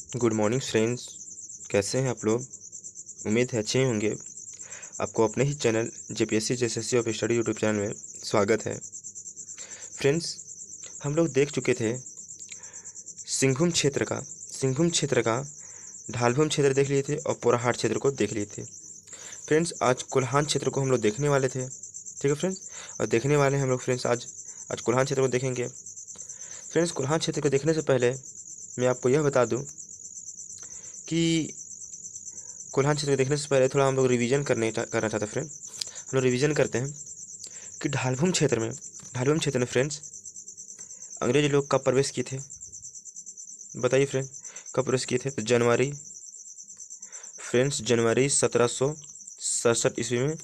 Good morning friends. कैसे हैं आप लोग? उम्मीद है अच्छे ही होंगे। आपको अपने ही channel JPSC JSSC of study YouTube channel में स्वागत है। फ्रेंड्स, हम लोग देख चुके थे सिंहभूम क्षेत्र का ढालभूम क्षेत्र देख लिए थे और पोराहाट क्षेत्र को देख लिए थे। फ्रेंड्स, आज कोल्हान क्षेत्र को हम लोग देखने वाले थे। ठीक है फ्रेंड्स, और देखने वाले हैं हम लोग फ्रेंड्स आज आज कोल्हान क्षेत्र को देखेंगे। फ्रेंड्स, कोल्हान क्षेत्र को देखने से पहले मैं आपको यह बता दूं कि कोल्हान क्षेत्र को देखने से पहले थोड़ा हम लोग रिवीजन करना चाहते हैं फ्रेंड। हम लोग रिवीजन करते हैं कि ढालभूम क्षेत्र में फ्रेंड्स अंग्रेज लोग कब प्रवेश किए थे? बताइए फ्रेंड, कब प्रवेश किए थे? तो जनवरी 1767 ईस्वी में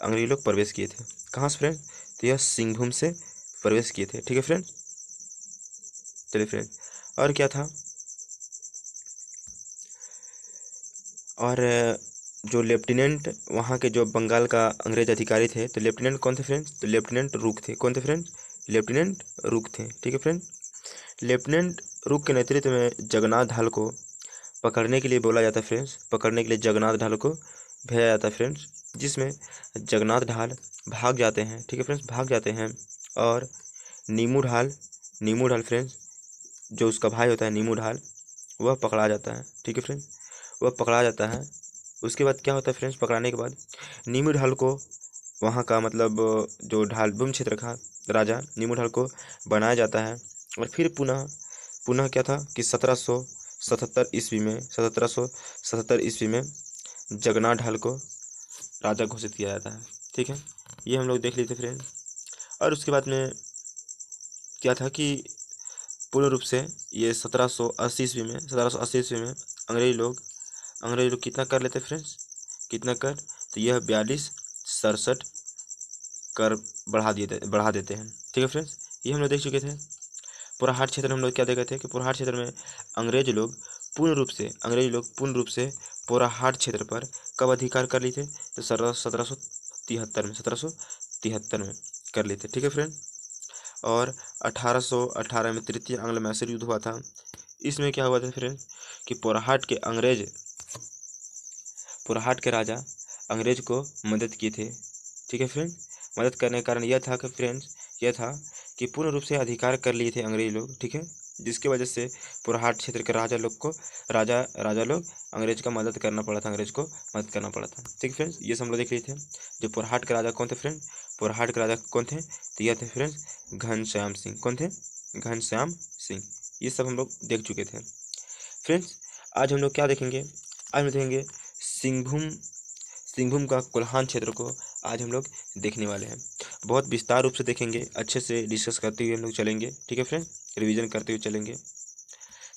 अंग्रेज लोग प्रवेश किए थे। कहाँ से फ्रेंड? तो यह सिंहभूम से प्रवेश किए थे। ठीक है फ्रेंड, चलिए फ्रेंड, और क्या था? और जो लेफ्टिनेंट वहाँ के जो बंगाल का अंग्रेज अधिकारी थे, तो लेफ्टिनेंट कौन थे फ्रेंड्स? तो लेफ्टिनेंट रूक थे। कौन थे फ्रेंड्स? लेफ्टिनेंट रूक थे। ठीक है फ्रेंड, लेफ्टिनेंट रूक के नेतृत्व में जगन्नाथ ढाल को पकड़ने के लिए बोला जाता है फ्रेंड्स। पकड़ने के लिए जगन्नाथ ढाल को भेजा जाता है फ्रेंड्स, जिसमें जगन्नाथ ढाल भाग जाते हैं। ठीक है फ्रेंड्स, भाग जाते हैं। और नीमू ढाल फ्रेंड्स, जो उसका भाई होता है नीमू ढाल, वह पकड़ा जाता है। ठीक है फ्रेंड्स, वह पकड़ा जाता है। उसके बाद क्या होता है फ्रेंड्स? पकड़ाने के बाद नीमू ढाल को वहाँ का मतलब जो ढालभूम क्षेत्र का राजा नीमू ढाल को बनाया जाता है। और फिर पुनः पुनः क्या था कि 1777 ईस्वी में जगन्नाथ ढाल को राजा घोषित किया जाता है। ठीक है, ये हम लोग देख लेते फ्रेंड। और उसके बाद में क्या था कि पूर्ण रूप से ये 1780 ईस्वी में अंग्रेज लोग कितना कर लेते फ्रेंड्स? कितना कर? तो यह 42 67 कर बढ़ा देते हैं। ठीक है फ्रेंड्स, ये हम लोग देख चुके थे। पोराहाट क्षेत्र में हम लोग क्या देखे थे कि पोराहाट क्षेत्र में अंग्रेज लोग पूर्ण रूप से पोराहाट क्षेत्र पर कब अधिकार कर लिए थे? तो 1773 में कर लिए थे। ठीक है फ्रेंड, और 1818 में तृतीय आंग्ल मैसूर युद्ध हुआ था। इसमें क्या हुआ था फ्रेंड कि पोराहाट के राजा अंग्रेज को मदद किए थे। ठीक है फ्रेंड, मदद करने का कारण यह था कि पूर्ण रूप से अधिकार कर लिए थे अंग्रेज लोग। ठीक है, जिसकी वजह से पोराहाट क्षेत्र के राजा लोग अंग्रेज को मदद करना पड़ा था। ठीक है फ्रेंड्स, ये सब हम लोग देख लिए थे। जो पोराहाट के राजा कौन थे फ्रेंड? पोराहाट के राजा कौन थे? तो यह थे फ्रेंड्स घनश्याम सिंह। कौन थे? घनश्याम सिंह। ये सब हम लोग देख चुके थे फ्रेंड्स। आज हम लोग क्या देखेंगे? आज हम देखेंगे सिंहभूम सिंहभूम का कोल्हान क्षेत्र को आज हम लोग देखने वाले हैं। बहुत विस्तार रूप से देखेंगे, अच्छे से डिस्कस करते हुए हम लोग चलेंगे। ठीक है फ्रेंड, रिवीजन करते हुए चलेंगे।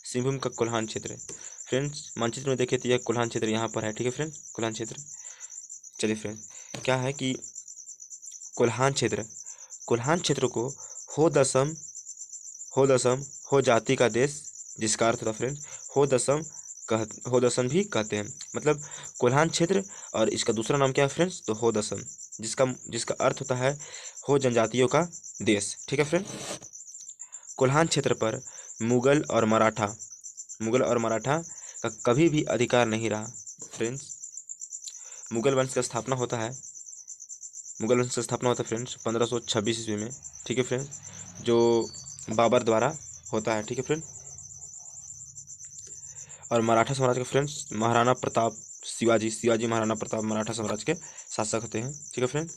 सिंहभूम का कोल्हान क्षेत्र फ्रेंड्स, मानचित्र में देखें तो यह कोल्हान क्षेत्र यहाँ पर है। ठीक है फ्रेंड, कोल्हान क्षेत्र। चलिए फ्रेंड, क्या है कि कोल्हान क्षेत्र को हो दसम हो दसम हो जाति का देश, जिसका अर्थ था फ्रेंड्स हो दसम भी कहते हैं। मतलब कोल्हान क्षेत्र, और इसका दूसरा नाम क्या है फ्रेंड्स? तो हो दसम, जिसका जिसका अर्थ होता है हो जनजातियों का देश। ठीक है फ्रेंड, कोल्हान क्षेत्र पर मुगल और मराठा का कभी भी अधिकार नहीं रहा फ्रेंड्स। मुगल वंश का स्थापना होता है फ्रेंड्स 1526 ईस्वी में। ठीक है फ्रेंड, जो बाबर द्वारा होता है। ठीक है फ्रेंड, और मराठा साम्राज्य के फ्रेंड्स महाराणा प्रताप शिवाजी महाराणा प्रताप मराठा साम्राज्य के शासक होते हैं। ठीक है फ्रेंड,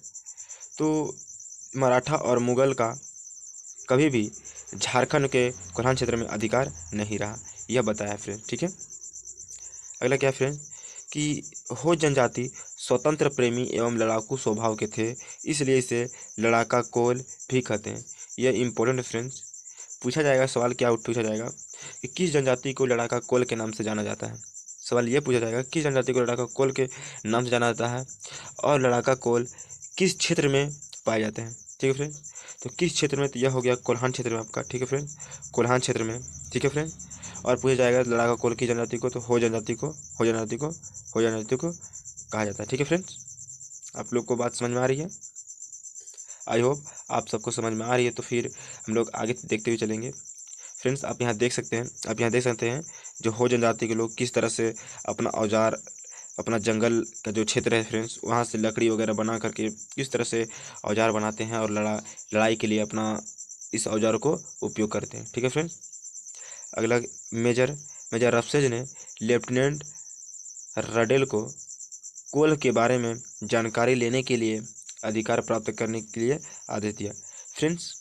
तो मराठा और मुगल का कभी भी झारखंड के कोल्हान क्षेत्र में अधिकार नहीं रहा, यह बताया फ्रेंड। ठीक है, अगला क्या फ्रेंड कि हो जनजाति स्वतंत्र प्रेमी एवं लड़ाकू स्वभाव के थे, इसलिए इसे लड़ाका कोल भी कहते हैं। यह इंपॉर्टेंट फ्रेंड्स पूछा जाएगा। सवाल क्या पूछा जाएगा कि किस जनजाति को लड़ाका कोल के नाम से जाना जाता है? सवाल यह पूछा जाएगा किस जनजाति को लड़ाका कोल के नाम से जाना जाता है, और लड़ाका कोल किस क्षेत्र में पाए जाते हैं। ठीक है फ्रेंड, तो किस क्षेत्र में? तो यह हो गया कोल्हान क्षेत्र में आपका। ठीक है फ्रेंड, कोल्हान क्षेत्र में। ठीक है फ्रेंड, और पूछा जाएगा लड़ाका कोल की जनजाति को, तो हो जनजाति को कहा जाता है। ठीक है फ्रेंड्स, आप लोग को बात समझ में आ रही है? आई होप आप सबको समझ में आ रही है। तो फिर हम लोग आगे देखते हुए चलेंगे फ्रेंड्स आप यहाँ देख सकते हैं, जो हो जनजाति के लोग किस तरह से अपना औजार, अपना जंगल का जो क्षेत्र है फ्रेंड्स, वहाँ से लकड़ी वगैरह बना करके किस तरह से औजार बनाते हैं और लड़ाई के लिए अपना इस औजार को उपयोग करते हैं। ठीक है फ्रेंड्स। अगला, मेजर मेजर रफसेज ने लेफ्टिनेंट रडेल को कोल के बारे में जानकारी लेने के लिए अधिकार प्राप्त करने के लिए आदेश दिया। फ्रेंड्स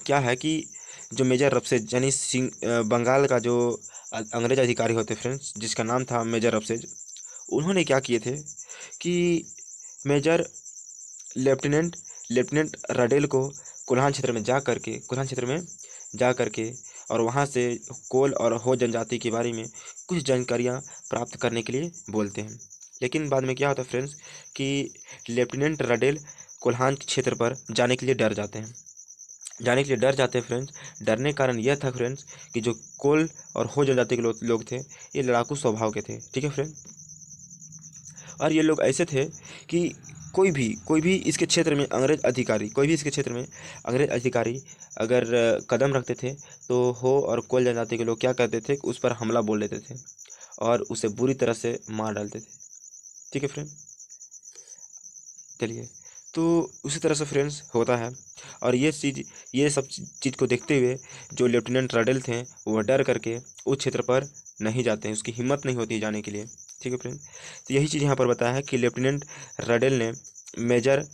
क्या है कि जो मेजर रफसेज यानी बंगाल का जो अंग्रेज अधिकारी होते फ्रेंड्स, जिसका नाम था मेजर रफसेज, उन्होंने क्या किए थे कि मेजर लेफ्टिनेंट लेफ्टिनेंट रडेल को कोल्हान क्षेत्र में जा करके और वहाँ से कोल और हो जनजाति के बारे में कुछ जानकारियाँ प्राप्त करने के लिए बोलते हैं। लेकिन बाद में क्या होता है फ्रेंड्स कि लेफ्टिनेंट रडेल कोल्हान क्षेत्र पर जाने के लिए डर जाते हैं फ्रेंड्स। डरने का कारण यह था फ्रेंड्स कि जो कोल और हो जनजाति के लोग थे, ये लड़ाकू स्वभाव के थे। ठीक है फ्रेंड। और ये लोग ऐसे थे कि कोई भी इसके क्षेत्र में अंग्रेज अधिकारी अगर कदम रखते थे तो हो और कोल जनजाति के लोग क्या करते थे, उस पर हमला बोल देते थे और उसे बुरी तरह से मार डालते थे। ठीक है फ्रेंड। चलिए, तो उसी तरह से फ्रेंड्स होता है। और ये सब चीज़ को देखते हुए जो लेफ्टिनेंट रडेल थे वो डर करके उस क्षेत्र पर नहीं जाते हैं, उसकी हिम्मत नहीं होती जाने के लिए। ठीक है फ्रेंड। तो यही चीज़ यहाँ पर बताया है कि लेफ्टिनेंट रडेल ने मेजर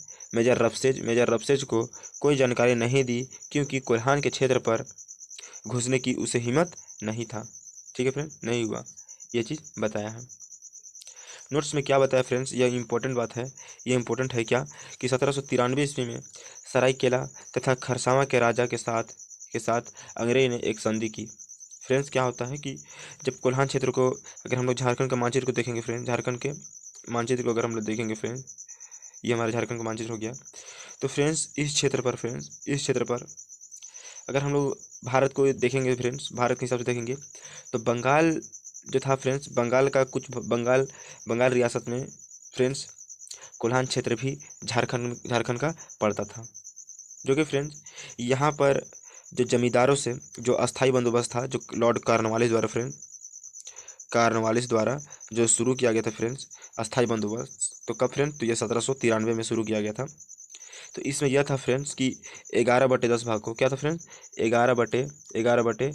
रफसेज को कोई जानकारी नहीं दी क्योंकि कोल्हान के क्षेत्र पर घुसने की उसे हिम्मत नहीं था। ठीक है फ्रेंड, नहीं हुआ, ये चीज़ बताया है। नोट्स में क्या बताया फ्रेंड्स, यह इंपॉर्टेंट बात है। यह इंपॉर्टेंट है क्या कि 1793 ईस्वी में सरायकेला तथा खरसावां के राजा के साथ अंग्रेज ने एक संधि की। फ्रेंड्स क्या होता है कि जब कोल्हान क्षेत्र को, अगर हम लोग झारखंड का मानचित्र को देखेंगे फ्रेंड, झारखंड के मानचित्र को अगर हम लोग देखेंगे फ्रेंड, ये हमारा झारखंड का मानचित्र हो गया। तो फ्रेंड्स इस क्षेत्र पर अगर हम लोग भारत को देखेंगे फ्रेंड्स, भारत के हिसाब से देखेंगे तो बंगाल जो था फ्रेंड्स, बंगाल रियासत में फ्रेंड्स कोल्हान क्षेत्र भी झारखंड का पड़ता था। जो कि फ्रेंड्स यहाँ पर जो जमींदारों से जो अस्थाई बंदोबस्त था, जो लॉर्ड कार्नवालिस द्वारा जो शुरू किया गया था फ्रेंड्स अस्थाई बंदोबस्त, तो कब फ्रेंड्स, तो ये 1793 में शुरू किया गया था। तो इसमें यह था फ्रेंड्स कि 11/10 भाग को क्या था फ्रेंड्स, 11/11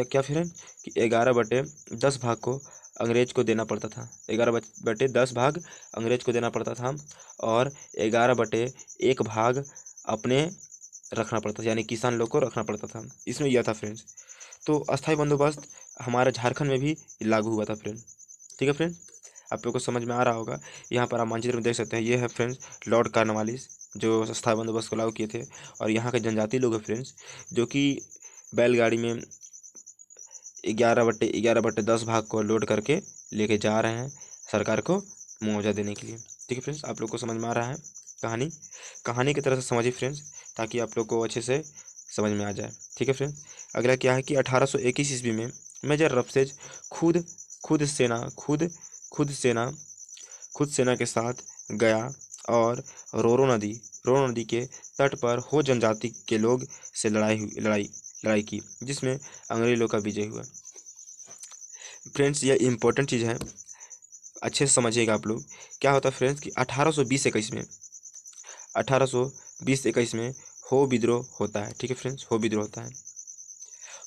क्या फ्रेंड कि 11/10 भाग को अंग्रेज को देना पड़ता था। 11/10 भाग अंग्रेज को देना पड़ता था और 11/1 भाग अपने रखना पड़ता था, यानी किसान लोग को रखना पड़ता था। इसमें यह था फ्रेंड्स। तो अस्थाई बंदोबस्त हमारे झारखंड में भी लागू हुआ था फ्रेंड। ठीक है फ्रेंड, आप लोगों को समझ में आ रहा होगा। यहाँ पर आप मानचित्र में देख सकते हैं, ये है फ्रेंड्स लॉर्ड कार्नवालिस जो अस्थाई बंदोबस्त को लागू किए थे। और यहाँ के जनजाति लोग हैं फ्रेंड्स जो कि बैलगाड़ी में 11/10 भाग को लोड करके लेके जा रहे हैं सरकार को मुआवजा देने के लिए। ठीक है फ्रेंड्स, आप लोग को समझ में आ रहा है। कहानी की तरह से समझिए फ्रेंड्स, ताकि आप लोग को अच्छे से समझ में आ जाए। ठीक है फ्रेंड्स। अगला क्या है कि 1821 ईस्वी में मेजर रफसेज खुद सेना के साथ गया और रोरो नदी के तट पर हो जनजाति के लोग से लड़ाई की, जिसमें अंग्रेज लोग का विजय हुआ। फ्रेंड्स यह इंपॉर्टेंट चीज़ है, अच्छे से समझिएगा आप लोग। क्या होता है फ्रेंड्स कि 1820-21 में हो विद्रोह होता है। ठीक है फ्रेंड्स, हो विद्रोह होता है।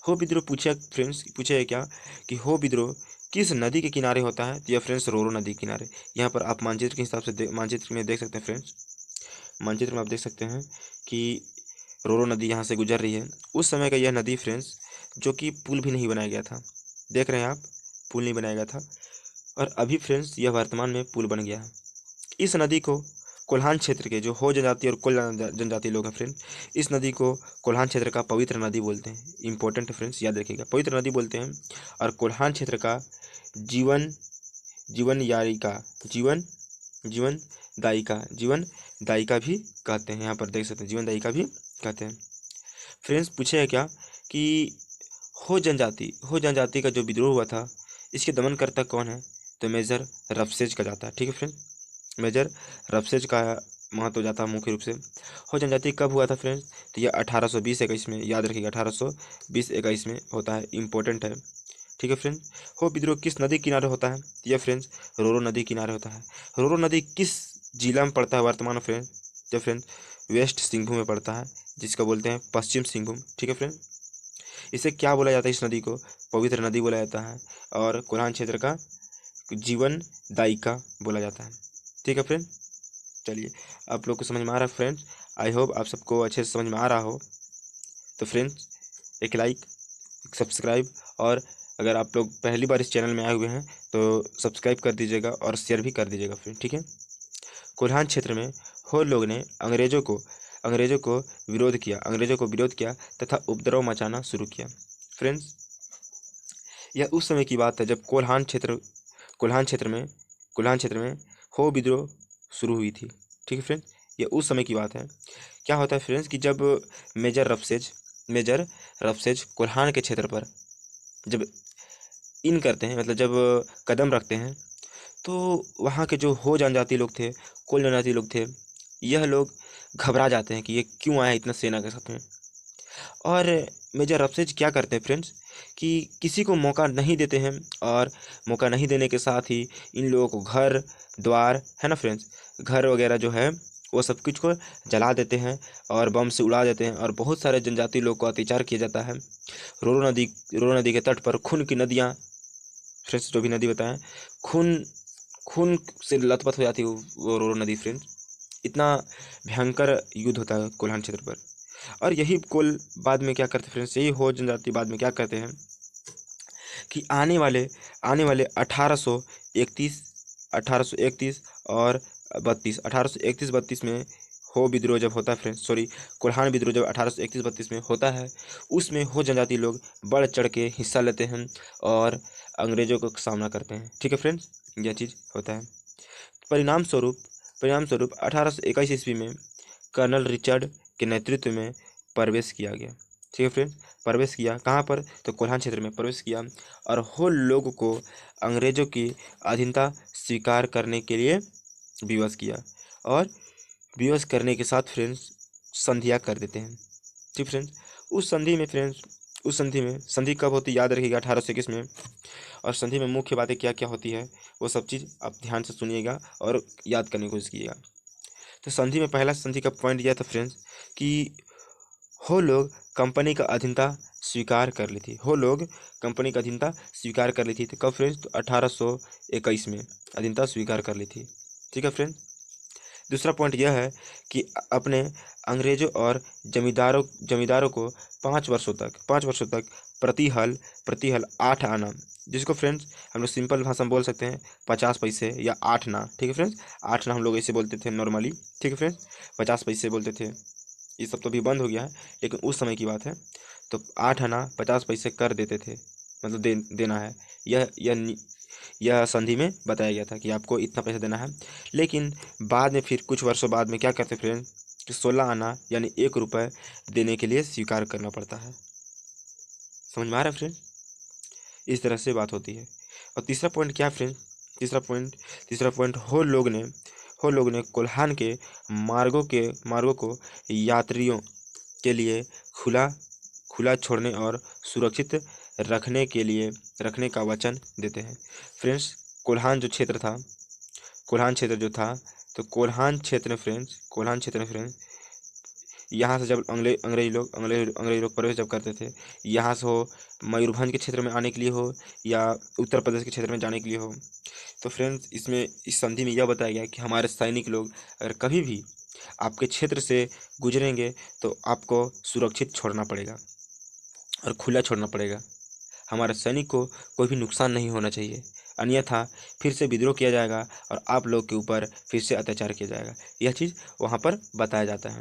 हो विद्रोह पूछे क्या कि हो विद्रोह किस नदी के किनारे होता है, तो यह फ्रेंड्स रोरो नदी के किनारे। यहाँ पर आप मानचित्र के हिसाब से मानचित्र में देख सकते हैं फ्रेंड्स, मानचित्र में आप देख सकते हैं कि रोरो नदी यहाँ से गुजर रही है। उस समय का यह नदी फ्रेंड्स जो कि पुल भी नहीं बनाया गया था, देख रहे हैं आप, पुल नहीं बनाया गया था। और अभी फ्रेंड्स यह वर्तमान में पुल बन गया है। इस नदी को कोल्हान क्षेत्र के जो हो जनजाति और कोल जनजाति लोग हैं फ्रेंड, इस नदी को कोल्हान क्षेत्र का पवित्र नदी बोलते हैं। इंपॉर्टेंट है फ्रेंड्स, याद रखिएगा, पवित्र नदी बोलते हैं। और कोल्हान क्षेत्र का जीवन दायिका भी कहते हैं। यहाँ पर देख सकते हैं, जीवन दायिका भी कहते हैं। फ्रेंड्स पूछे है क्या कि हो जनजाति का जो विद्रोह हुआ था, इसके दमनकर्ता कौन है, तो मेजर रफसेज का जाता है। ठीक है फ्रेंड, मेजर रफसेज का महत्व जाता है मुख्य रूप से। हो जनजाति कब हुआ था फ्रेंड्स? तो यह 1820-21 में, याद रखिएगा 1820-21 में होता है, इम्पोर्टेंट है। ठीक है फ्रेंड। हो विद्रोह किस नदी किनारे होता है? यह फ्रेंड्स रोरो नदी किनारे होता है। रोरो नदी किस जिला में पड़ता है वर्तमान में फ्रेंड? जब फ्रेंड वेस्ट सिंहभूम में पड़ता है, जिसको बोलते हैं पश्चिम सिंहभूम। ठीक है फ्रेंड। इसे क्या बोला जाता है? इस नदी को पवित्र नदी बोला जाता है और कोल्हान क्षेत्र का जीवन दायिका बोला जाता है। ठीक है फ्रेंड। चलिए, आप लोग को समझ में आ रहा है फ्रेंड्स? आई होप आप सबको अच्छे से समझ में आ रहा हो। तो फ्रेंड्स एक लाइक, सब्सक्राइब, और अगर आप लोग पहली बार इस चैनल में आए हुए हैं तो सब्सक्राइब कर दीजिएगा और शेयर भी कर दीजिएगा फ्रेंड। ठीक है। कोल्हान क्षेत्र में हो लोग ने अंग्रेजों को विरोध किया तथा उपद्रव मचाना शुरू किया। फ्रेंड्स यह उस समय की बात है जब कोल्हान क्षेत्र में हो विद्रोह शुरू हुई थी। ठीक है फ्रेंड। यह उस समय की बात है। क्या होता है फ्रेंड्स कि जब मेजर रफसेज कोल्हान के क्षेत्र पर जब इन करते हैं, मतलब जब कदम रखते हैं, तो वहाँ के जो हो जनजाति लोग थे, कोल जनजाति लोग थे, यह लोग घबरा जाते हैं कि ये क्यों आए इतना सेना के साथ में। और मेजर रफसेज क्या करते हैं फ्रेंड्स कि किसी को मौका नहीं देते हैं, और मौका नहीं देने के साथ ही इन लोगों को घर द्वार है ना फ्रेंड्स, घर वगैरह जो है वो सब कुछ को जला देते हैं और बम से उड़ा देते हैं, और बहुत सारे जनजाति लोग को अत्याचार किया जाता है। रोरो नदी के तट पर खून की नदियाँ, फ्रेंड्स जो भी नदी बताएं, खून खून से लथपथ हो जाती है वो रोरो नदी फ्रेंड्स। इतना भयंकर युद्ध होता है कोल्हान क्षेत्र पर। और यही कोल बाद में क्या करते हैं फ्रेंड्स, यही हो जनजाति बाद में क्या करते हैं कि आने वाले 1831 1831 और 1831-32 में हो विद्रोह जब होता है फ्रेंड्स, सॉरी, कोल्हान विद्रोह जब 1831-32 में होता है, उसमें हो जनजाति लोग बढ़ चढ़ के हिस्सा लेते हैं और अंग्रेजों का सामना करते हैं। ठीक है फ्रेंड्स, यह चीज़ होता है। परिणाम स्वरूप परिणाम स्वरूप 1821 ईस्वी में कर्नल रिचर्ड के नेतृत्व में प्रवेश किया गया। ठीक है फ्रेंड्स। प्रवेश किया कहाँ पर? तो कोल्हान क्षेत्र में प्रवेश किया, और हो लोगों को अंग्रेजों की अधीनता स्वीकार करने के लिए विवश किया, और विवश करने के साथ फ्रेंड्स संधियाँ कर देते हैं। ठीक फ्रेंड्स। उस संधि में संधि कब होती याद रखिएगा, 1821 में। और संधि में मुख्य बातें क्या क्या होती है वो सब चीज़ आप ध्यान से सुनिएगा और याद करने की कोशिश कीजिएगा। तो संधि में पहला संधि का पॉइंट यह था फ्रेंड्स कि हो लोग कंपनी का अधीनता स्वीकार कर ली थी। हो लोग कंपनी का अधीनता स्वीकार कर ली थी। तो कब फ्रेंड्स? तो 1821 में अधीनता स्वीकार कर ली थी। ठीक है फ्रेंड्स। दूसरा पॉइंट यह है कि अपने अंग्रेजों और जमींदारों को 5 वर्षों तक प्रति हल 8 आना, जिसको फ्रेंड्स हम लोग सिंपल भाषा में बोल सकते हैं 50 पैसे या 8 आना। ठीक है फ्रेंड्स। 8 आना हम लोग ऐसे बोलते थे नॉर्मली। ठीक है फ्रेंड्स। 50 पैसे बोलते थे। ये सब तो अभी बंद हो गया है, लेकिन उस समय की बात है। तो 8 आना 50 पैसे कर देते थे, मतलब देना है। यह संधि में बताया गया था कि आपको इतना पैसा देना है। लेकिन बाद में फिर कुछ वर्षों बाद में क्या करते फ्रेंड कि 16 आना यानी 1 रुपये देने के लिए स्वीकार करना पड़ता है। समझ में आ रहा है फ्रेंड? इस तरह से बात होती है। और तीसरा पॉइंट क्या फ्रेंड? तीसरा पॉइंट हो लोग ने कोल्हान के मार्गों को यात्रियों के लिए खुला खुला छोड़ने और सुरक्षित रखने का वचन देते हैं। फ्रेंड्स कोल्हान क्षेत्र जो था, तो कोल्हान क्षेत्र में फ्रेंड्स यहाँ से जब अंग्रेज लोग प्रवेश जब करते थे, यहाँ से हो मयूरभंज के क्षेत्र में आने के लिए हो या उत्तर प्रदेश के क्षेत्र में जाने के लिए हो, तो फ्रेंड्स इसमें इस संधि में यह बताया गया कि हमारे सैनिक लोग अगर कभी भी आपके क्षेत्र से गुजरेंगे तो आपको सुरक्षित छोड़ना पड़ेगा और खुला छोड़ना पड़ेगा। हमारे सैनिक को कोई भी नुकसान नहीं होना चाहिए, अन्यथा फिर से विद्रोह किया जाएगा और आप लोग के ऊपर फिर से अत्याचार किया जाएगा। यह चीज़ वहाँ पर बताया जाता है।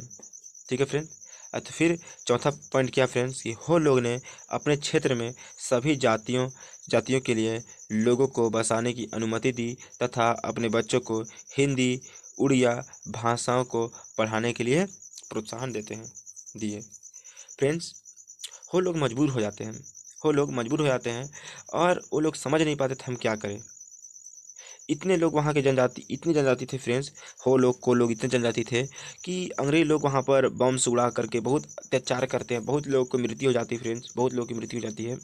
ठीक है फ्रेंड। तो फिर चौथा पॉइंट क्या फ्रेंड्स कि हो लोग ने अपने क्षेत्र में सभी जातियों के लिए लोगों को बसाने की अनुमति दी तथा अपने बच्चों को हिंदी उड़िया भाषाओं को पढ़ाने के लिए प्रोत्साहन दिए। फ्रेंड्स हो लोग मजबूर हो जाते हैं और वो लोग समझ नहीं पाते थे हम क्या करें। इतने लोग वहाँ के जनजाति, इतनी जनजाति थे फ्रेंड्स, हो लोग को लोग इतने जनजाति थे कि अंग्रेज लोग वहाँ पर बम से उड़ा करके बहुत अत्याचार करते हैं, बहुत लोगों को मृत्यु हो जाती है फ्रेंड्स, बहुत लोगों की मृत्यु हो जाती है।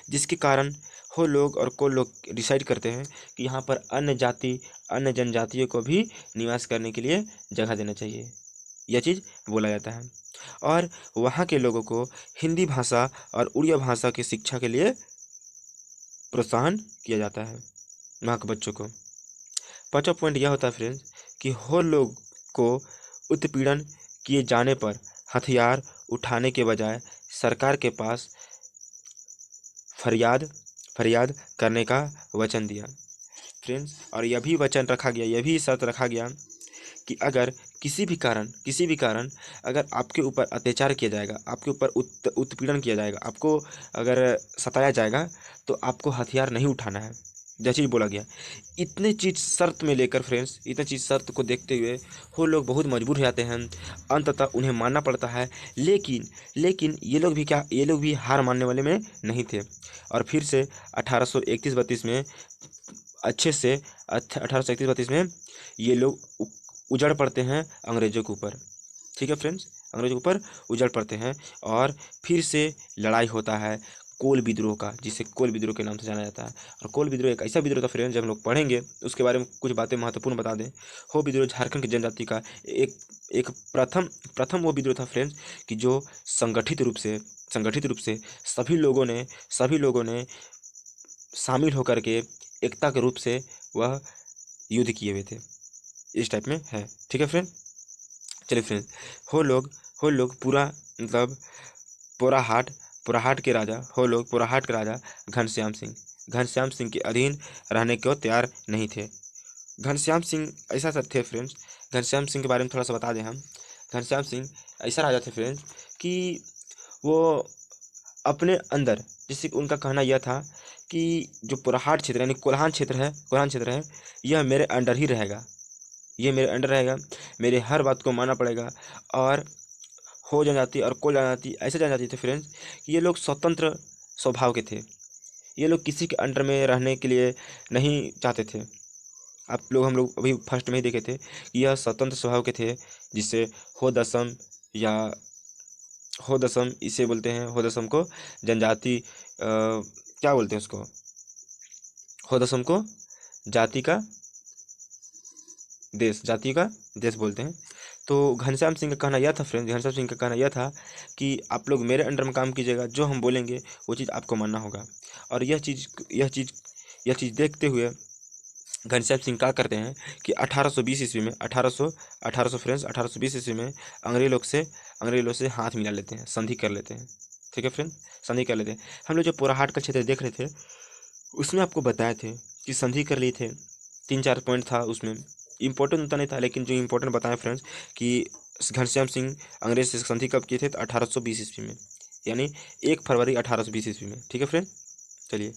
जिसके कारण हो लोग और को लोग डिसाइड करते हैं कि यहाँ पर अन्य जाति, अन्य जनजातियों को भी निवास करने के लिए जगह देना चाहिए, यह चीज़ बोला जाता है। और वहाँ के लोगों को हिंदी भाषा और उड़िया भाषा की शिक्षा के लिए प्रोत्साहन किया जाता है वहाँ के बच्चों को। पांचवा पॉइंट यह होता है फ्रेंड्स कि हो लोग को उत्पीड़न किए जाने पर हथियार उठाने के बजाय सरकार के पास फरियाद फरियाद करने का वचन दिया फ्रेंड्स। और यह भी वचन रखा गया, यह भी शर्त रखा गया कि अगर किसी भी कारण अगर आपके ऊपर अत्याचार किया जाएगा, आपके ऊपर उत्पीड़न किया जाएगा, आपको अगर सताया जाएगा, तो आपको हथियार नहीं उठाना है, जैसे ही बोला गया। इतने चीज़ शर्त में लेकर फ्रेंड्स, इतने चीज़ शर्त को देखते हुए वो लोग बहुत मजबूर हो जाते हैं, अंततः उन्हें मानना पड़ता है। लेकिन ये लोग भी हार मानने वाले में नहीं थे। और फिर से 1831-32 में अच्छे से 1831-32 में ये लोग उजड़ पड़ते हैं अंग्रेज़ों के ऊपर। ठीक है फ्रेंड्स, अंग्रेज़ों के ऊपर उजड़ पड़ते हैं और फिर से लड़ाई होता है कोल विद्रोह का, जिसे कोल विद्रोह के नाम से जाना जाता है। और कोल विद्रोह एक ऐसा विद्रोह था फ्रेंड्स, जब हम लोग पढ़ेंगे उसके बारे में कुछ बातें महत्वपूर्ण बता दें। हो विद्रोह झारखंड की जनजाति का एक एक प्रथम वो विद्रोह था फ्रेंड्स कि जो संगठित रूप से सभी लोगों ने शामिल होकर के एकता के रूप से वह युद्ध किए हुए थे, इस टाइप में है। ठीक है फ्रेंड, चलिए फ्रेंड, हो लोग पूरा मतलब पोराहाट पोराहाट के राजा घनश्याम सिंह के अधीन रहने को तैयार नहीं थे। घनश्याम सिंह ऐसा सब थे फ्रेंड्स, घनश्याम सिंह के बारे में थोड़ा सा बता दें हम। घनश्याम सिंह ऐसा राजा थे फ्रेंड्स कि वो अपने अंदर, जैसे कि उनका कहना यह था कि जो पोराहाट क्षेत्र यानी कोल्हान क्षेत्र है, यह मेरे अंडर ही रहेगा, ये मेरे अंडर रहेगा, मेरे हर बात को मानना पड़ेगा। और हो जनजाति और कोल जनजाति ऐसे जनजाति थे फ्रेंड्स कि ये लोग स्वतंत्र स्वभाव के थे, ये लोग किसी के अंडर में रहने के लिए नहीं चाहते थे। हम लोग अभी फर्स्ट में ही देखे थे कि यह स्वतंत्र स्वभाव के थे, जिससे हो दसम या हो दसम इसे बोलते हैं। हो दसम को जनजाति क्या बोलते हैं उसको, हो दसम को जाति का देश बोलते हैं। तो घनश्याम सिंह का कहना यह था फ्रेंड्स, घनश्याम सिंह का कहना यह था कि आप लोग मेरे अंडर में काम कीजिएगा, जो हम बोलेंगे वो चीज़ आपको मानना होगा। और यह चीज़ देखते हुए घनश्याम सिंह क्या करते हैं कि 1820 ईस्वी में 1820 ईस्वी में अंग्रेज लोग से हाथ मिला लेते हैं, संधि कर लेते हैं। ठीक है फ्रेंड, संधि कर लेते हैं। हम लोग जो पोराहाट का क्षेत्र देख रहे थे उसमें आपको बताए थे कि संधि कर लिए थे, 3-4 पॉइंट था उसमें, इंपॉर्टेंट उतना नहीं था, लेकिन जो इंपॉर्टेंट बताएं फ्रेंड्स कि घनश्याम सिंह अंग्रेज से संधि कब किए थे, तो 1820 ईस्वी में, यानी 1 फरवरी 1820 ईस्वी में। ठीक है फ्रेंड, चलिए,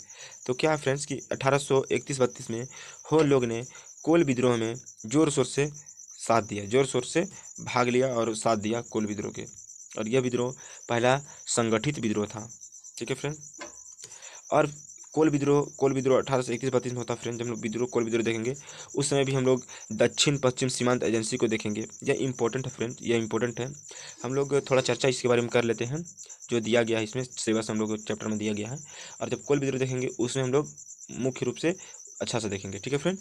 तो क्या है फ्रेंड्स कि 1831-32 में हो लोग ने कोल विद्रोह में जोर शोर से साथ दिया, जोर शोर से भाग लिया और साथ दिया कोल विद्रोह के। और यह विद्रोह पहला संगठित विद्रोह था। ठीक है फ्रेंड, और कोल विद्रोह 1831-32 में होता है फ्रेंड। जब हम लोग कोल विद्रोह देखेंगे उस समय भी हम लोग दक्षिण पश्चिम सीमांत एजेंसी को देखेंगे। यह इंपॉर्टेंट है फ्रेंड, यह इंपॉर्टेंट है। हम लोग थोड़ा चर्चा इसके बारे में कर लेते हैं, जो दिया गया है इसमें सिलेबस हम लोग चैप्टर में दिया गया है। और जब कोल विद्रोह देखेंगे उसमें हम लोग मुख्य रूप से अच्छा से देखेंगे। ठीक है फ्रेंड,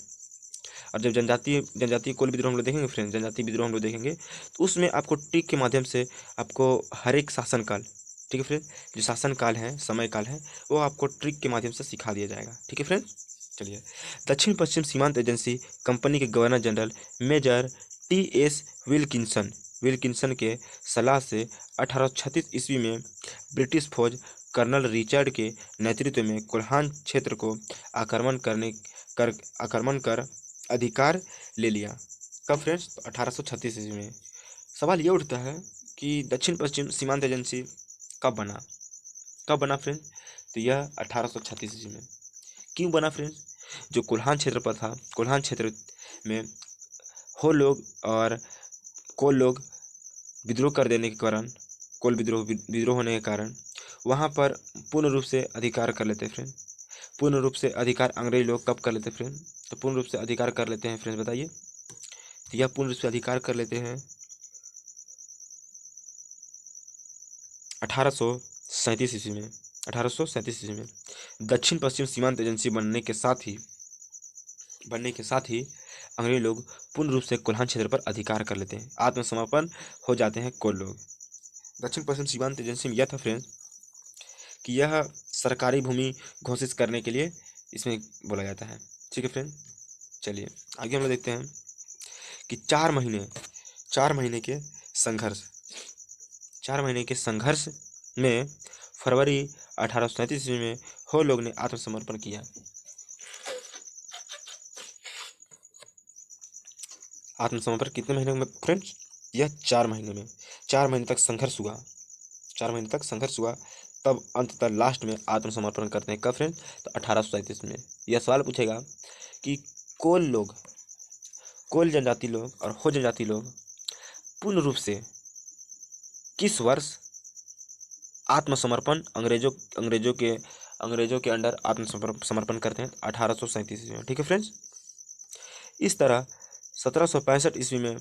और जब जनजातीय कोल विद्रोह हम लोग देखेंगे फ्रेंड, जनजातीय विद्रोह हम लोग देखेंगे, तो उसमें आपको ट्रिक के माध्यम से आपको हर एक शासनकाल, ठीक है फ्रेंड, जो शासनकाल है, समय काल है, वो आपको ट्रिक के माध्यम से सिखा दिया जाएगा। ठीक है फ्रेंड, चलिए, दक्षिण पश्चिम सीमांत एजेंसी कंपनी के governor general major T S. Wilkinson के सलाह से 1836 ईस्वी में ब्रिटिश फौज कर्नल रिचर्ड के नेतृत्व में कोल्हान क्षेत्र को आक्रमण कर अधिकार ले लिया। कब फ्रेंड्स, तो 1836 ईस्वी में। सवाल ये उठता है कि दक्षिण पश्चिम सीमांत एजेंसी कब बना फ्रेंड्स, तो यह 1836 ईस्वी में। क्यों बना फ्रेंड्स, जो कोल्हान क्षेत्र पर था, कोल्हान क्षेत्र में हो लोग और कोल लोग विद्रोह कर देने के कारण, कोल विद्रोह होने के कारण वहाँ पर पूर्ण रूप से अधिकार कर लेते फ्रेंड। पूर्ण रूप से अधिकार अंग्रेज लोग कब कर लेते हैं फ्रेंड? तो पूर्ण रूप से अधिकार कर लेते हैं फ्रेंड्स, बताइए। तो यह पूर्ण रूप से अधिकार कर लेते हैं 1837 ईस्वी में। 1837 ईस्वी में दक्षिण पश्चिम सीमांत एजेंसी बनने के साथ ही अंग्रेज लोग पूर्ण रूप से कोल्हान क्षेत्र पर अधिकार कर लेते हैं, आत्मसमर्पण हो जाते हैं कोल लोग। दक्षिण पश्चिम सीमांत एजेंसी में यह था फ्रेंड्स कि यह सरकारी भूमि घोषित करने के लिए इसमें बोला जाता है। ठीक है फ्रेंड, चलिए आगे हम लोग देखते हैं कि 4 महीने के संघर्ष 4 महीने के संघर्ष में फरवरी 1837 ईस्वी में हो लोग ने आत्मसमर्पण किया। आत्मसमर्पण कितने महीने में फ्रेंड्स? यह 4 महीने में। 4 महीने तक संघर्ष हुआ, 4 महीने तक संघर्ष हुआ, तब अंततः लास्ट में आत्मसमर्पण करते हैं। कब फ्रेंड्स? तो 1837 में। यह सवाल पूछेगा कि कोल जनजाति लोग और हो जनजाति लोग पूर्ण रूप से किस वर्ष आत्मसमर्पण अंग्रेजों के अंडर आत्मसमर्पण करते हैं? 1837 ईस्वी में। ठीक है फ्रेंड्स, इस तरह 1765 ईस्वी में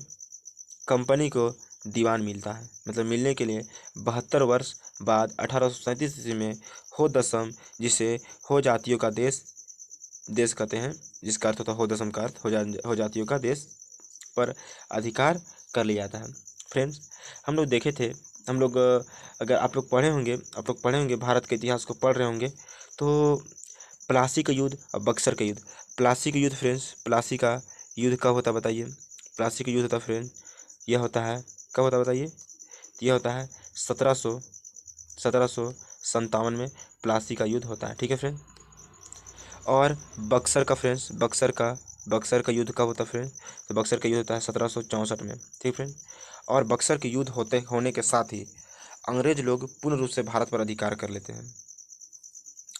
कंपनी को दीवान मिलता है, मतलब मिलने के लिए 72 वर्ष बाद 1837 ईस्वी में हो दसम, जिसे हो जातियों का देश कहते हैं, जिसका अर्थ होता है हो दसम का अर्थ हो जातियों का देश पर अधिकार कर लिया जाता है। फ्रेंड्स, हम लोग देखे थे, हम लोग अगर आप लोग पढ़े होंगे भारत के इतिहास को पढ़ रहे होंगे, तो प्लासी का युद्ध और बक्सर का युद्ध। प्लासी का युद्ध फ्रेंड्स, प्लासी का युद्ध कब होता है बताइए? प्लासी का युद्ध होता है फ्रेंड, यह होता है कब होता है बताइए? यह होता है 1757 में प्लासी का युद्ध होता है। ठीक है फ्रेंड, और बक्सर का फ्रेंड्स, बक्सर का युद्ध कब होता है फ्रेंड? तो बक्सर का युद्ध होता है 1764 में। ठीक फ्रेंड, और बक्सर के युद्ध होने के साथ ही अंग्रेज लोग पूर्ण रूप से भारत पर अधिकार कर लेते हैं।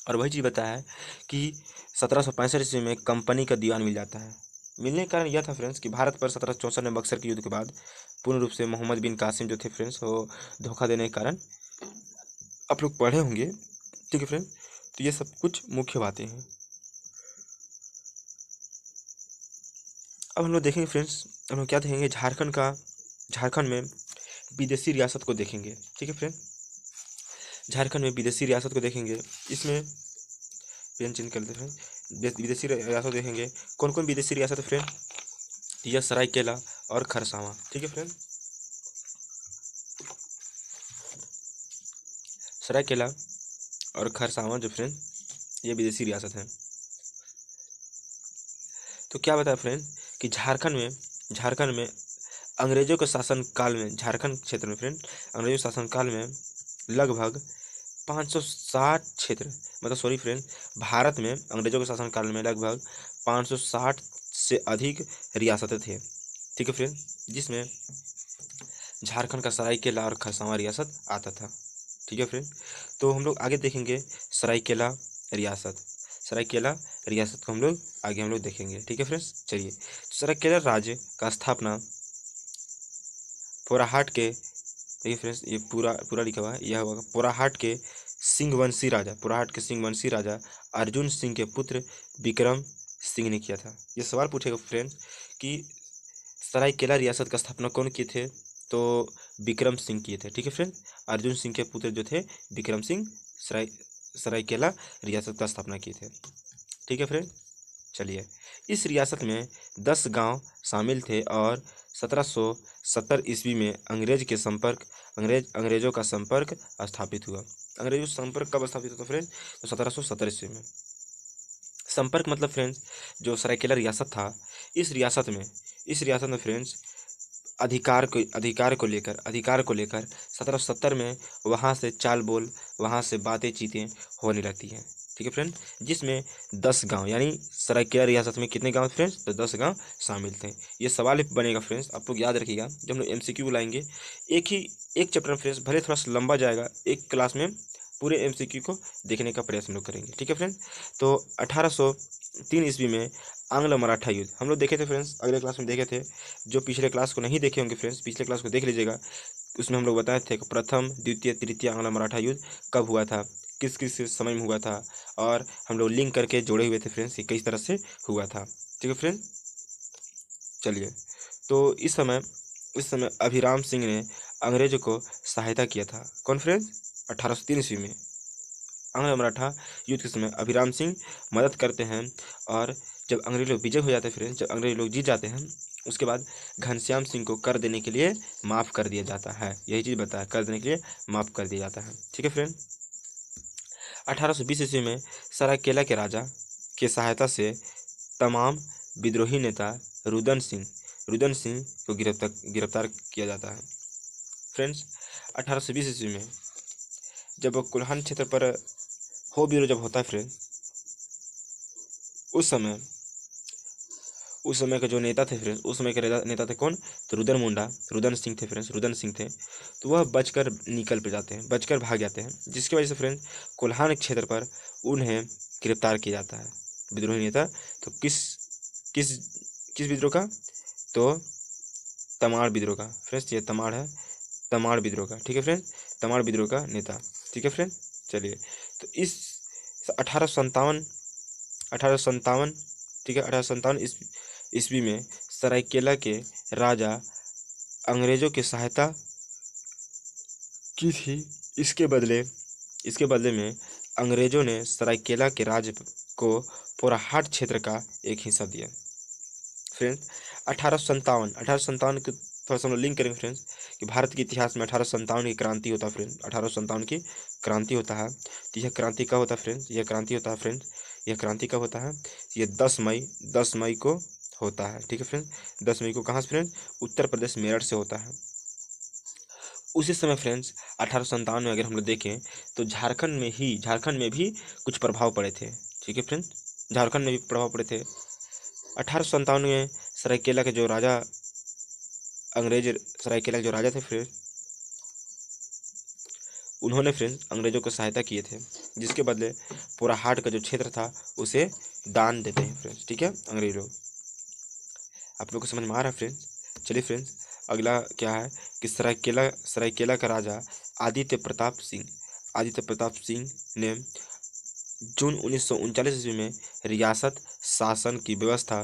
और वही चीज़ बताया है कि 1765 ईस्वी में कंपनी का दीवान मिल जाता है। मिलने का कारण यह था फ्रेंड्स कि भारत पर 1764 में बक्सर के युद्ध के बाद पूर्ण रूप से मोहम्मद बिन कासिम जो थे फ्रेंड्स, वो धोखा देने के कारण, आप लोग पढ़े होंगे। ठीक है फ्रेंड, तो ये सब कुछ मुख्य बातें हैं। अब हम लोग देखेंगे फ्रेंड्स, हम लोग क्या देखेंगे, झारखंड में विदेशी रियासत को देखेंगे। ठीक है फ्रेंड, झारखंड में विदेशी रियासत को देखेंगे। इसमें पेन चेंज कर देते हैं, विदेशी रियासत देखेंगे। कौन कौन विदेशी रियासत है फ्रेंड? यह सरायकेला और खरसावां। ठीक है फ्रेंड, सरायकेला और खरसावां जो फ्रेंड, ये विदेशी रियासत हैं। तो क्या बताया फ्रेंड कि झारखंड में अंग्रेजों के शासन काल में, झारखंड क्षेत्र में फ्रेंड, अंग्रेजों के शासन काल में लगभग 560 क्षेत्र, मतलब सॉरी फ्रेंड, भारत में अंग्रेजों के शासन काल में लगभग 560 से अधिक रियासतें थे। ठीक है फ्रेंड, जिसमें झारखंड का सरायकेला और खरसावां रियासत आता था। ठीक है फ्रेंड, तो हम लोग आगे देखेंगे सरायकेला रियासत को हम लोग आगे देखेंगे। ठीक है फ्रेंड्स, चलिए। तो सरायकेला राज्य का स्थापना पोराहाट के, देखिए फ्रेंड्स, ये पूरा लिखा हुआ है, यह होगा पोराहाट के सिंहवंशी राजा अर्जुन सिंह के पुत्र विक्रम सिंह ने किया था। ये सवाल पूछेगा फ्रेंड्स कि सरायकेला रियासत का स्थापना कौन किए थे? तो विक्रम सिंह किए थे। ठीक है फ्रेंड, अर्जुन सिंह के पुत्र जो थे विक्रम सिंह सरायकेला रियासत का स्थापना किए थे। ठीक है फ्रेंड, चलिए। इस रियासत में 10 गांव शामिल थे और 1770 ईस्वी में अंग्रेजों का संपर्क स्थापित हुआ। अंग्रेजों का संपर्क कब स्थापित हुआ फ्रेंड? तो 1770 ईस्वी में। संपर्क मतलब फ्रेंड्स, जो सरायकेला रियासत था, इस रियासत में फ्रेंड्स अधिकार को लेकर 1770 में वहाँ से चाल बोल, वहाँ से बातें चीतें होने लगती हैं। ठीक है फ्रेंड, जिसमें 10 गांव, यानी सरायकेला रियासत में कितने गांव फ्रेंड्स? तो 10 गांव शामिल थे। ये सवाल बनेगा फ्रेंड्स, आप लोग याद रखिएगा जब हम लोग MCQ लाएंगे। एक चैप्टर में फ्रेंड्स, भले थोड़ा सा लंबा जाएगा, एक क्लास में पूरे MCQ को देखने का प्रयास हम लोग करेंगे। ठीक है फ्रेंड, तो 1803 ईस्वी में आंग्ल मराठा युद्ध हम लोग देखे थे फ्रेंड्स, अगले क्लास में देखे थे। जो पिछले क्लास को नहीं देखे होंगे फ्रेंड्स, पिछले क्लास को देख लीजिएगा, उसमें हम लोग बताए थे कि प्रथम, द्वितीय, तृतीय आंग्ल मराठा युद्ध कब हुआ था, किस किस समय में हुआ था, और हम लोग लिंक करके जोड़े हुए थे फ्रेंड्स, ये किस तरह से हुआ था। ठीक है फ्रेंड, चलिए। तो इस समय अभिराम सिंह ने अंग्रेजों को सहायता किया था। कौन फ्रेंड्स? 1803 ईस्वी में आंग्ल मराठा युद्ध के समय अभिराम सिंह मदद करते हैं। और जब अंग्रेज लोग विजय हो जाते हैं फ्रेंड्स, जब अंग्रेज लोग जीत जाते हैं, उसके बाद घनश्याम सिंह को कर देने के लिए माफ़ कर दिया जाता है। यही चीज़ बताया, कर देने के लिए माफ़ कर दिया जाता है। ठीक है फ्रेंड, 1820 ईस्वी में सरायकेला के राजा की सहायता से तमाम विद्रोही नेता रुदन सिंह को गिरफ्तार किया जाता है। फ्रेंड्स, 1820 ईस्वी में जब कोल्हान क्षेत्र पर हो विरोध जब होता है फ्रेंड्स, उस समय के जो नेता थे फ्रेंड्स, उस समय के नेता थे कौन? तो रुदन सिंह थे फ्रेंड्स, रुदन सिंह थे। तो वह बचकर निकल पे जाते हैं, बचकर भाग जाते हैं, जिसकी वजह से फ्रेंड्स कोल्हान क्षेत्र पर उन्हें गिरफ्तार किया जाता है, विद्रोही नेता। तो किस किस किस विद्रोह का? तो तमाड़ विद्रोह का फ्रेंड्स, ये तमाड़ है, तमाड़ विद्रोह का। ठीक है फ्रेंड्स, तमाड़ विद्रोह का नेता। ठीक है फ्रेंड, चलिए। तो इस 1857 1857 ठीक है, 1857 ईस्वी में सरायकेला के राजा अंग्रेजों की सहायता की थी। इसके बदले में अंग्रेजों ने सरायकेला के राज्य को पोराहाट क्षेत्र का एक हिस्सा दिया। फ्रेंड्स, 1857 के थोड़ा सा हम लोग लिंक करेंगे फ्रेंड्स, कि भारत के इतिहास में 1857 की क्रांति होता है फ्रेंड्स, 1857 की क्रांति होता है। तो यह क्रांति कब होता है फ्रेंड्स? यह क्रांति होता है फ्रेंड्स, यह क्रांति कब होता है? ये 10 मई को होता है। ठीक है फ्रेंड्स, 10 मई को कहाँ से फ्रेंड्स? उत्तर प्रदेश मेरठ से होता है। उसी समय फ्रेंड्स 1857 में अगर हम लोग देखें तो झारखंड में भी कुछ प्रभाव पड़े थे। ठीक है फ्रेंड्स, झारखंड में भी प्रभाव पड़े थे। 1857 में सरायकेला के जो राजा सरायकेला के जो राजा थे फ्रेंड्स, उन्होंने फ्रेंड्स अंग्रेजों को सहायता किए थे, जिसके बदले पोराहाट का जो क्षेत्र था उसे दान देते हैं फ्रेंड्स। ठीक है, अंग्रेज लोग। आप लोग को समझ में आ रहा है फ्रेंड्स? चलिए फ्रेंड्स, अगला क्या है कि सरायकेला का राजा आदित्य प्रताप सिंह ने जून 1939 ईस्वी में रियासत शासन को व्यवस्था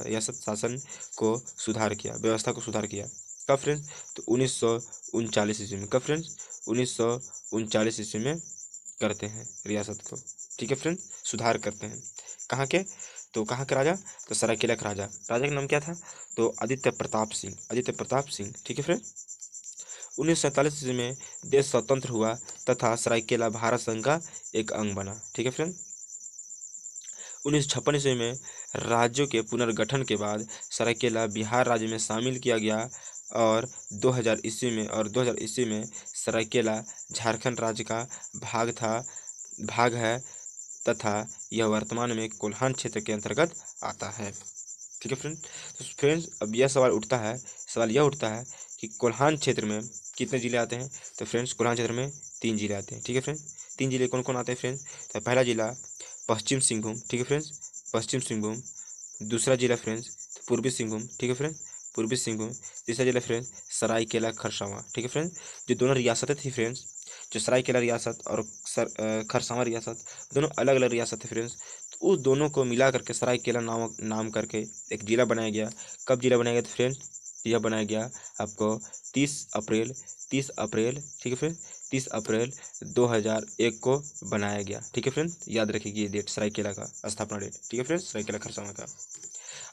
को सुधार किया। कब फ्रेंड्स? तो 1939 ईस्वी में। कब फ्रेंड्स? 1939 ईस्वी में करते हैं रियासत को। ठीक है फ्रेंड्स, सुधार करते हैं। कहाँ के? तो कहाँ के राजा? तो सरायकेला का राजा का नाम क्या था? तो आदित्य प्रताप सिंह। ठीक है फ्रेंड, 1947 ईस्वी में देश स्वतंत्र हुआ तथा सरायकेला भारत संघ का एक अंग बना। ठीक है फ्रेंड, 1956 ईस्वी में राज्यों के पुनर्गठन के बाद सरायकेला बिहार राज्य में शामिल किया गया और 2000 ईस्वी में सरायकेला झारखंड राज्य का भाग है तथा यह वर्तमान में कोल्हान क्षेत्र के अंतर्गत आता है। ठीक है फ्रेंड, तो फ्रेंड्स अब यह सवाल यह उठता है कि कोल्हान क्षेत्र में कितने जिले आते हैं? तो फ्रेंड्स कोल्हान क्षेत्र में 3 जिले आते हैं। ठीक है फ्रेंड्स, 3 जिले कौन कौन आते हैं फ्रेंड्स? तो पहला जिला पश्चिम सिंहभूम। ठीक है फ्रेंड्स, पश्चिम सिंहभूम। दूसरा जिला फ्रेंड्स पूर्वी सिंहभूम। ठीक है फ्रेंड्स, पूर्वी सिंहभूम। तीसरा जिला फ्रेंड्स सरायकेला खरसावां। ठीक है फ्रेंड्स, जो दोनों रियासतें थी फ्रेंड्स, जो सरायकेला रियासत और खरसावां रियासत, दोनों अलग अलग रियासत थे फ्रेंड्स। तो उस दोनों को मिला करके सरायकेला नाम करके एक जिला बनाया गया। कब जिला बनाया गया? तो फ्रेंड्स यह बनाया गया आपको 30 अप्रैल ठीक है फ्रेंड, 30 अप्रैल 2001 को बनाया गया। ठीक है फ्रेंड, याद रखिए ये डेट, सरायकेला का स्थापना डेट। ठीक है फ्रेंड, सरायकेला खरसावां का।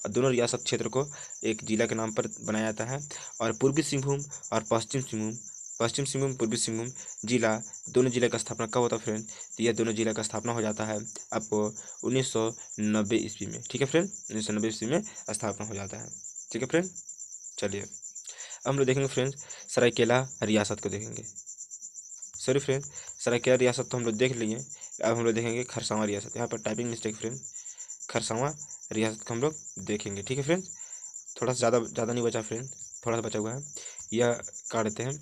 और दोनों रियासत क्षेत्र को एक जिला के नाम पर बनाया जाता है। और पूर्वी सिंहभूम और पश्चिम सिंहभूम पूर्वी सिंहभूम जिला, दोनों जिले का स्थापना कब होता है फ्रेंड? तो यह दोनों जिले का स्थापना हो जाता है आपको 1990 ईस्वी में। ठीक है फ्रेंड, 1990 ईस्वी में स्थापना हो जाता है। ठीक है फ्रेंड, चलिए अब हम लोग देखेंगे फ्रेंड्स सरायकेला रियासत को देखेंगे। सॉरी फ्रेंड्स, सरायकेला रियासत तो हम लोग देख लिए। अब हम लोग देखेंगे खरसावां रियासत। यहाँ पर टाइपिंग मिस्टेक फ्रेंड, खरसावां रियासत को हम लोग देखेंगे। ठीक है फ्रेंड्स, थोड़ा सा ज़्यादा नहीं बचा फ्रेंड, थोड़ा सा बचा हुआ है, यह काट देते हैं।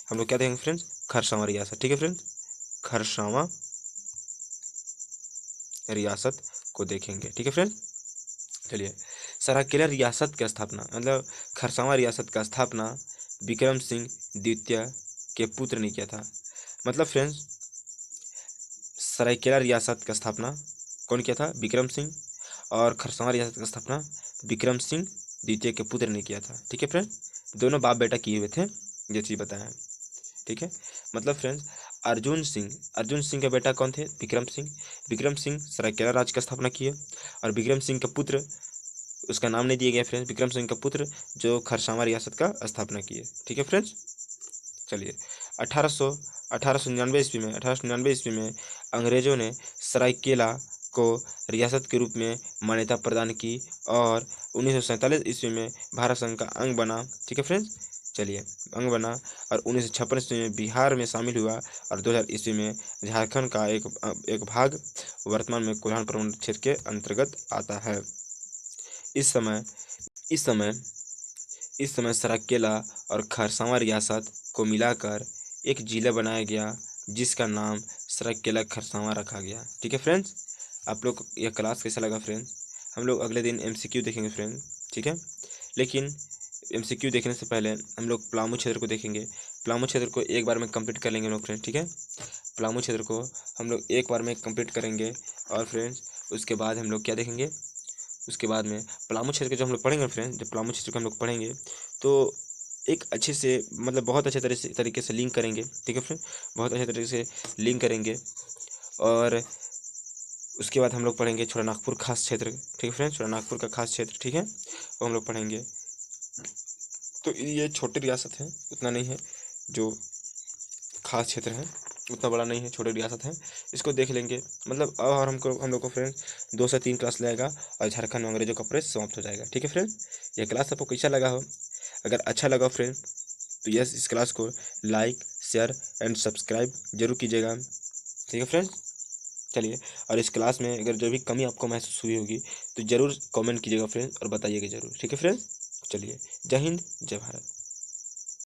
हम लोग क्या देखेंगे फ्रेंड्स? खरसावां रियासत। ठीक है फ्रेंड्स, खरसावां रियासत को देखेंगे। ठीक है फ्रेंड्स, चलिए। सरायकेला रियासत की स्थापना मतलब खरसावां रियासत का स्थापना विक्रम सिंह द्वितीय के पुत्र ने किया था। मतलब फ्रेंड्स सरायकेला रियासत का स्थापना कौन किया था? विक्रम सिंह। और खरसावां रियासत का स्थापना विक्रम सिंह द्वितीय के पुत्र ने किया था। ठीक है फ्रेंड, दोनों बाप बेटा किए हुए थे, ये चीज़ बताया है। ठीक है, मतलब फ्रेंड्स अर्जुन सिंह का बेटा कौन थे? विक्रम सिंह। विक्रम सिंह सरायकेला राज्य का स्थापना किए, और विक्रम सिंह का पुत्र, उसका नाम नहीं दिया गया फ्रेंड्स, विक्रम सिंह का पुत्र जो खरसावां रियासत का स्थापना किए। ठीक है फ्रेंड्स, चलिए 1899 ईस्वी में अंग्रेजों ने सरायकेला को रियासत के रूप में मान्यता प्रदान की, और 1947 ईस्वी में भारत संघ का अंग बना। ठीक है फ्रेंड्स, चलिए अंग बना, और 1956 ईस्वी में बिहार में शामिल हुआ, और 2000 ईस्वी में झारखंड का एक भाग वर्तमान में कोल्हान प्रमंडल क्षेत्र के अंतर्गत आता है। इस समय इस समय इस समय सरायकेला और खरसावां रियासत को मिलाकर एक जिला बनाया गया, जिसका नाम सरायकेला खरसावां रखा गया। ठीक है फ्रेंड्स, आप लोग को यह क्लास कैसा लगा फ्रेंड्स? हम लोग अगले दिन एमसीक्यू देखेंगे फ्रेंड। ठीक है, लेकिन एमसीक्यू देखने से पहले हम लोग पलामू क्षेत्र को देखेंगे। पलामू क्षेत्र को एक बार में कंप्लीट कर लेंगे हम लोग फ्रेंड। ठीक है, पलामू क्षेत्र को हम लोग एक बार में कंप्लीट करेंगे, और फ्रेंड्स उसके बाद हम लोग क्या देखेंगे? उसके बाद में पलामू क्षेत्र के जो हम लोग पढ़ेंगे फ्रेंड, जब पलामू क्षेत्र को हम लोग पढ़ेंगे तो एक अच्छे से, मतलब बहुत अच्छे तरीके से लिंक करेंगे। ठीक है फ्रेंड, बहुत अच्छे तरीके से लिंक करेंगे। और उसके बाद हम लोग पढ़ेंगे छोटा नागपुर खास क्षेत्र। ठीक है फ्रेंड, छोटा नागपुर का खास क्षेत्र, ठीक है, वो हम लोग पढ़ेंगे। तो ये छोटी रियासत है, उतना नहीं है, जो खास क्षेत्र है उतना बड़ा नहीं है, छोटी रियासत है, इसको देख लेंगे। मतलब और हम लोग को फ्रेंड 2 से 3 क्लास लगेगा, और झारखंड में अंग्रेजों का प्रेस समाप्त हो जाएगा। ठीक है फ्रेंड, यह क्लास आपको कैसा लगा हो? अगर अच्छा लगा फ्रेंड तो यस, इस क्लास को लाइक, शेयर एंड सब्सक्राइब जरूर कीजिएगा। ठीक है फ्रेंड, चलिए, और इस क्लास में अगर जो भी कमी आपको महसूस हुई होगी तो ज़रूर कमेंट कीजिएगा फ्रेंड, और बताइएगा ज़रूर। ठीक है फ्रेंड, चलिए, जय हिंद, जय भारत।